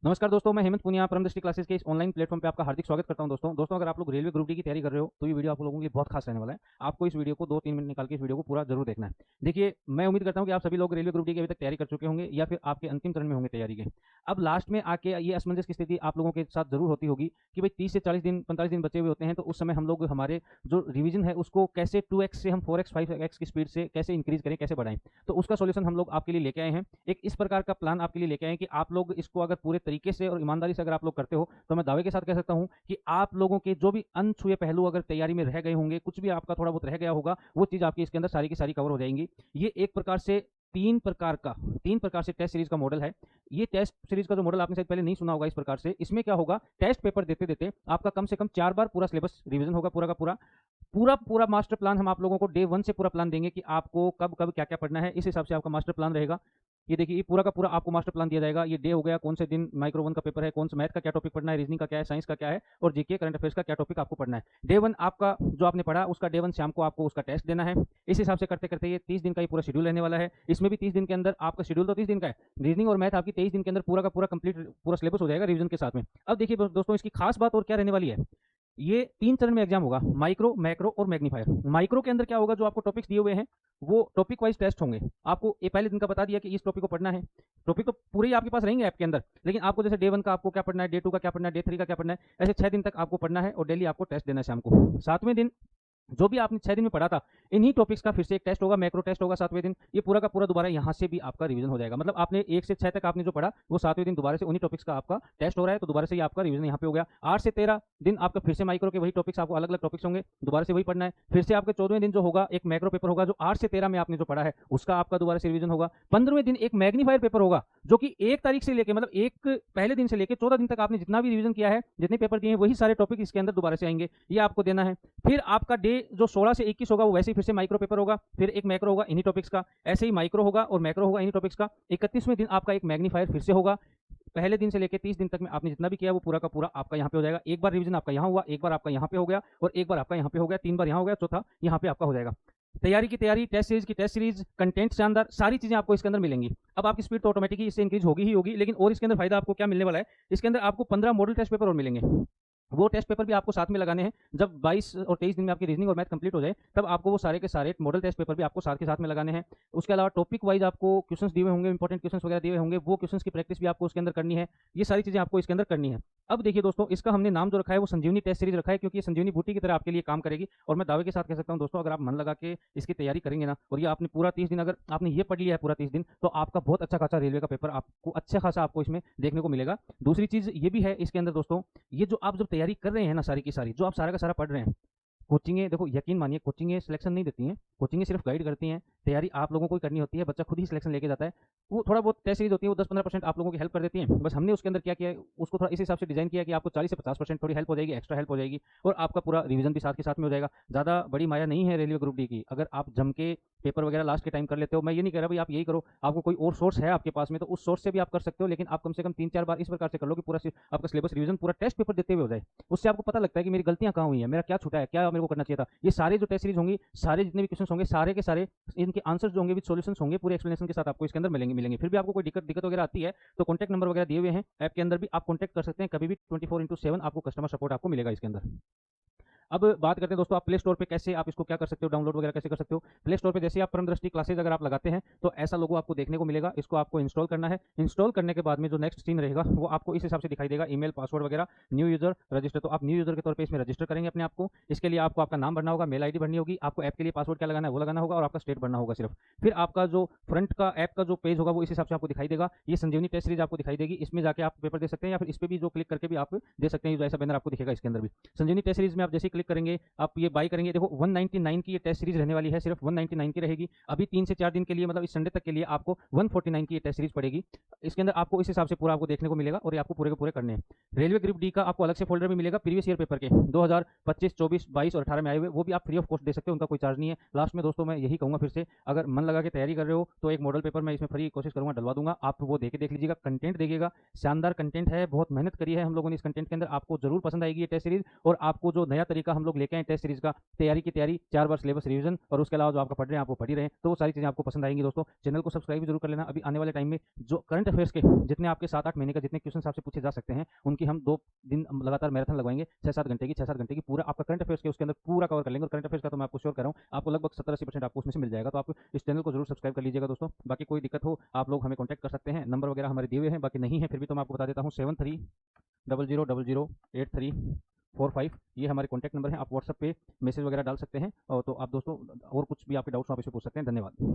नमस्कार दोस्तों, मैं हेमंत पुनिया परम दृष्टि क्लासेस के इस ऑनलाइन प्लेटफॉर्म पे आपका हार्दिक स्वागत करता हूं। दोस्तों अगर आप लोग रेलवे ग्रुप डी की तैयारी कर रहे हो तो ये वीडियो आप लोगों के लिए बहुत खास रहने वाला है। आपको इस वीडियो को 2-3 मिनट निकाल के इस वीडियो को पूरा जरूर देखना है। देखिए, मैं उम्मीद करता हूं कि आप सभी लोग रेलवे ग्रुप डी की अभी तक तैयारी कर चुके होंगे या फिर आपके अंतिम चरण में होंगे तैयारी के। अब लास्ट में आके ये असमंजस की स्थिति आप लोगों के साथ जरूर होती होगी कि भाई 30 से 40 दिन 45 दिन बचे हुए होते हैं, तो उस समय हम लोग हमारे जो रिवीजन है उसको कैसे 2x से हम 4x 5x की स्पीड से कैसे इंक्रीज करें, कैसे बढ़ाएं। तो उसका सोल्यूशन हम लोग आपके लिए लेके आए हैं। एक इस प्रकार का प्लान आपके लिए लेके आए हैं कि आप लोग इसको अगर पूरे तरीके से और ईमानदारी से अगर आप लोग करते हो तो मैं दावे के साथ कह सकता हूं कि आप लोगों के जो भी अनछुए पहलू अगर तैयारी में रह गए होंगे, कुछ भी आपका थोड़ा बहुत रह गया होगा, वो चीज आपकी इसके अंदर सारी की सारी कवर हो जाएंगी। ये एक प्रकार से तीन प्रकार से टेस्ट सीरीज का मॉडल है। ये टेस्ट सीरीज का जो मॉडल आपने शायद पहले नहीं सुना होगा। इस प्रकार से इसमें क्या होगा, टेस्ट पेपर देते देते आपका कम से कम 4 बार पूरा सिलेबस रिवीजन होगा। पूरा का पूरा मास्टर प्लान हम आप लोगों को डे 1 से पूरा प्लान देंगे कि आपको कब कब क्या क्या पढ़ना है। इस हिसाब से आपका मास्टर प्लान रहेगा। ये देखिए, ये पूरा का पूरा आपको मास्टर प्लान दिया जाएगा। ये डे हो गया, कौन से दिन माइक्रो 1 का पेपर है, कौन सा मैथ का क्या टॉपिक पढ़ना है, रीजनिंग का क्या है, साइंस का क्या है और जीके करंट अफेयर्स का क्या टॉपिक आपको पढ़ना है। डे 1 आपका जो आपने पढ़ा उसका डे 1 शाम को आपको उसका टेस्ट देना है। इस हिसाब से करते करते ये 30 दिन का ये पूरा शेड्यूल रहने वाला है। इसमें भी 30 दिन के अंदर आपका शेड्यूल तो 30 दिन का है, रीजनिंग और मैथ आपकी 23 दिन के अंदर पूरा का पूरा कंप्लीट पूरा सिलेबस हो जाएगा रिवीजन के साथ में। अब देखिए दोस्तों, इसकी खास बात और क्या रहने वाली है। ये 3 चरण में एग्जाम होगा, माइक्रो, मैक्रो और मैग्नीफायर। माइक्रो के अंदर क्या होगा, जो आपको टॉपिक्स दिए हुए हैं वो टॉपिक वाइज टेस्ट होंगे। आपको ये पहले दिन का बता दिया कि इस टॉपिक को पढ़ना है। टॉपिक तो पूरे ही आपके पास रहेंगे ऐप के अंदर, लेकिन आपको जैसे डे 1 का आपको क्या पढ़ना है, डे 2 का क्या पढ़ना है, डे 3 का क्या पढ़ना है, ऐसे 6 दिन तक आपको पढ़ना है और डेली आपको टेस्ट देना है शाम को। 7वें दिन जो भी आपने 6 दिन में पढ़ा था, इन्हीं टॉपिक्स का फिर से एक टेस्ट होगा, मैक्रो टेस्ट होगा 7वें दिन। ये पूरा का पूरा दोबारा यहाँ से भी आपका रिवीजन हो जाएगा। मतलब आपने 1 से 6 तक आपने जो पढ़ा वो 7वें दिन दोबारा से उन्हीं टॉपिक्स का आपका टेस्ट हो रहा है, तो दोबारा से ये आपका रिवीजन यहाँ पे हो गया। 8 से 13 दिन आपका फिर से माइक्रो के वही टॉपिक्स, आपको अलग अलग टॉपिक्स होंगे, दोबारा से वही पढ़ना है। फिर से आपके 14वें दिन जो होगा एक मैक्रो पेपर होगा, जो 8 से 13 में आपने जो पढ़ा है उसका आपका दोबारा से रिवीजन होगा। 15वें दिन एक मैग्नीफायर पेपर होगा, जो कि 1 तारीख से लेकर मतलब एक पहले दिन से लेकर 14 दिन तक आपने जितना भी रिवीजन किया है, जितने पेपर दिए हैं, वही सारे टॉपिक इसके अंदर दोबारा से आएंगे, ये आपको देना है। फिर आपका डे जो 16 से 21 होगा वो वैसे ही फिर से माइक्रो पेपर होगा, फिर एक मैक्रो होगा इन्हीं टॉपिक्स का, ऐसे ही माइक्रो होगा और मैक्रो होगा इन्हीं टॉपिक्स का। 31वें दिन आपका एक मैग्नीफायर फिर से होगा। पहले दिन से लेकर 30 दिन तक में आपने जितना भी किया वो पूरा का पूरा आपका यहाँ पे हो जाएगा। एक बार रिवीजन आपका यहाँ हुआ, एक बार आपका यहाँ पे हो गया और एक बार आपका यहाँ पे हो गया, 3 बार यहाँ हो गया, चौथा यहाँ पे आपका हो जाएगा। तैयारी की तैयारी, टेस्ट सीरीज की टेस्ट सीरीज, कंटेंट शानदार, सारी चीजें आपको इसके अंदर मिलेंगी। अब आपकी स्पीड तो ऑटोमेटिकली इससे इंक्रीज होगी ही होगी, लेकिन और इसके अंदर फायदा आपको क्या मिलने वाला है, इसके अंदर आपको 15 मॉडल टेस्ट पेपर और मिलेंगे। वो टेस्ट पेपर भी आपको साथ में लगाने हैं। जब 22 और 23 दिन में आपकी रीजनिंग और मैथ कंप्लीट हो जाए, तब आपको वो सारे के सारे मॉडल टेस्ट पेपर भी आपको साथ के साथ में लगाने हैं। उसके अलावा टॉपिक वाइज आपको क्वेश्चंस दिए हुए होंगे, इंपॉर्टेंट क्वेश्चंस वगैरह दिए हुए होंगे, वो क्वेश्चंस की प्रैक्टिस भी आपको उसके अंदर करनी है। ये सारी चीजें आपको इसके अंदर करनी है। अब देखिए दोस्तों, इसका हमने नाम जो रखा है वो संजीवनी टेस्ट सीरीज रखा है, क्योंकि ये संजीवनी बूटी की तरह आपके लिए काम करेगी। और मैं दावे के साथ कह सकता हूँ दोस्तों, अगर आप मन लगा के इसकी तैयारी करेंगे ना, और ये आपने पूरा 30 दिन अगर आपने ये पढ़ लिया है पूरा 30 दिन, तो आपका बहुत अच्छा खासा रेलवे का पेपर आपको अच्छा खासा आपको इसमें देखने को मिलेगा। दूसरी चीज ये भी है इसके अंदर दोस्तों, ये जो आप जब तैयारी कर रहे हैं ना, सारी की सारी जो आप सारा का सारा पढ़ रहे हैं, कोचिंगें देखो, यकीन मानिए कोचिंगें सिलेक्शन नहीं देती हैं, कोचिंगें सिर्फ गाइड करती हैं। तैयारी आप लोगों को ही करनी होती है, बच्चा खुद ही सिलेक्शन लेके जाता है। वो थोड़ा बहुत टेस्ट सीरीज होती है, वो 10-15% आप लोगों की हेल्प कर देती हैं। बस हमने उसके अंदर क्या किया है, उसको थोड़ा इस हिसाब से डिजाइन किया कि आपको 40 से 50% थोड़ी हेल्प हो जाएगी, एक्स्ट्रा हेल्प हो जाएगी, और आपका पूरा रिवीजन भी साथ के साथ में हो जाएगा। ज़्यादा बड़ी माया नहीं है रेलवे ग्रुप डी की। अगर आप जम के पेपर वगैरह लास्ट के टाइम कर लेते हो, मैं ये नहीं कह रहा भाई आप यही करो, आपको कोई और सोर्स है आपके पास में तो उस सोर्स से भी आप कर सकते हो, लेकिन आप कम से कम 3-4 बार इस प्रकार से कर लो कि पूरा आपका सिलेबस रिवीजन पूरा टेस्ट पेपर देते हुए हो जाए। उससे आपको पता लगता है कि मेरी गलतियां कहाँ हुई है, मेरा क्या छूटा है, क्या मेरे को करना चाहिए था। ये सारे जो टेस्ट सीरीज होंगी, सारे जितने भी क्वेश्चन होंगे, सारे के सारे इनके आंसर्स जो होंगे विद सॉल्यूशंस होंगे, पूरे एक्सप्लेनेशन के साथ आपको इसके अंदर मिलेंगे। फिर भी आपको कोई दिक्कत वगैरह आती है तो कॉन्टैक्ट नंबर वगैरह दिए हुए हैं ऐप के अंदर भी, आप कॉन्टैक्ट कर सकते हैं कभी भी। 24/7 आपको कस्टमर सपोर्ट आपको मिलेगा इसके अंदर। अब बात करते हैं दोस्तों, आप प्ले स्टोर पे कैसे आप इसको क्या कर सकते हो, डाउनलोड वगैरह कैसे कर सकते हो। प्ले स्टोर पे जैसे आप परम दृष्टि क्लासेज अगर आप लगाते हैं तो ऐसा लोगो आपको देखने को मिलेगा। इसको आपको इंस्टॉल करना है। इंस्टॉल करने के बाद में जो नेक्स्ट सीन रहेगा वो आपको इस हिसाब से दिखाई देगा, ईमेल, पासवर्ड वगैरह, न्यू यूजर, रजिस्टर। तो आप न्यू यूजर के तौर पर इसमें रजिस्टर करेंगे अपने आपको। इसके लिए आपको आपका नाम भरना होगा, मेल आईडी भरनी होगी, आपको ऐप के लिए पासवर्ड क्या लगाना है वो लगाना होगा, और आपका स्टेट भरना होगा सिर्फ। फिर आपका जो फ्रंट का ऐप का जो पेज होगा वो इस हिसाब से आपको दिखाई देगा। ये संजीवनी टेस्ट सीरीज आपको दिखाई देगी, इसमें जाके आप पेपर दे सकते हैं, या फिर इस पे भी जो क्लिक करके भी आप दे सकते हैं। जो ऐसा बैनर आपको दिखेगा इसके अंदर भी संजीवनी टेस्ट सीरीज में आप जैसे क्लिक करेंगे, आप ये बाई करेंगे। देखो 199 की ये टेस्ट सीरीज रहने वाली है, सिर्फ 199 की रहेगी। अभी 3 से 4 दिन के लिए, मतलब इस संडे तक के लिए आपको 149 की ये टेस्ट सीरीज पड़ेगी। इसके अंदर आपको इस हिसाब से पूरा आपको देखने को मिलेगा, और ये आपको पूरे के पूरे करने हैं। रेलवे ग्रुप डी का आपको अलग से फोल्डर भी मिलेगा, प्रीवियस ईयर पेपर के 2025, 24, 22 और 18 में आए हुए, वो भी आप फ्री ऑफ कॉस्ट दे सकते हो, उनका कोई चार्ज नहीं है। लास्ट में दोस्तों मैं यही कहूंगा फिर से, अगर मन लगा के तैयारी कर रहे हो तो एक मॉडल पेपर मैं इसमें फ्री कोशिश करूंगा डलवा दूंगा, आप वो देख लीजिएगा। कंटेंट देखिएगा, शानदार कंटेंट है, बहुत मेहनत करी है हम लोगों ने इस कंटेंट के अंदर, आपको जरूर पसंद आएगी ये टेस्ट सीरीज। और आपको जो नया तरीका का हम लोग लेके आए टेस्ट सीरीज का तैयारी की तैयारी, 4 बार सिलेबस रिवीजन, और उसके अलावा जो आपका पढ़ रहे हैं आप वो पढ़ ही रहे हैं, तो वो सारी चीज़ें आपको पसंद आएंगी दोस्तों। चैनल को सब्सक्राइब भी जरूर कर लेना। अभी आने वाले टाइम में जो करंट अफेयर्स के जितने आपके 7-8 महीने का जितने क्वेश्चन आपसे पूछे जा सकते हैं, उनकी हम 2 दिन लगातार मैराथन लगवाएंगे, 6-7 घंटे की पूरा आपका करंट अफेयर्स के उसके अंदर पूरा कवर कर लेंगे। और करंट अफेयर्स का तो मैं आपको श्योर कर रहा हूँ, आपको लगभग 70-80% आपको उसमें से मिल जाएगा। तो आप इस चैनल को जरूर सब्सक्राइब कर लीजिएगा दोस्तों। बाकी कोई दिक्कत हो आप लोग हमें कॉन्टैक्ट कर सकते हैं, नंबर वगैरह हमारे दिए हुए हैं, बाकी नहीं है फिर भी तो मैं आपको बता देता हूँ। 7300008345 ये हमारे कॉन्टैक्ट नंबर है। आप व्हाट्सएप पे मैसेज वगैरह डाल सकते हैं, और तो आप दोस्तों और कुछ भी आपके डाउट्स आप इसे पूछ सकते हैं। धन्यवाद।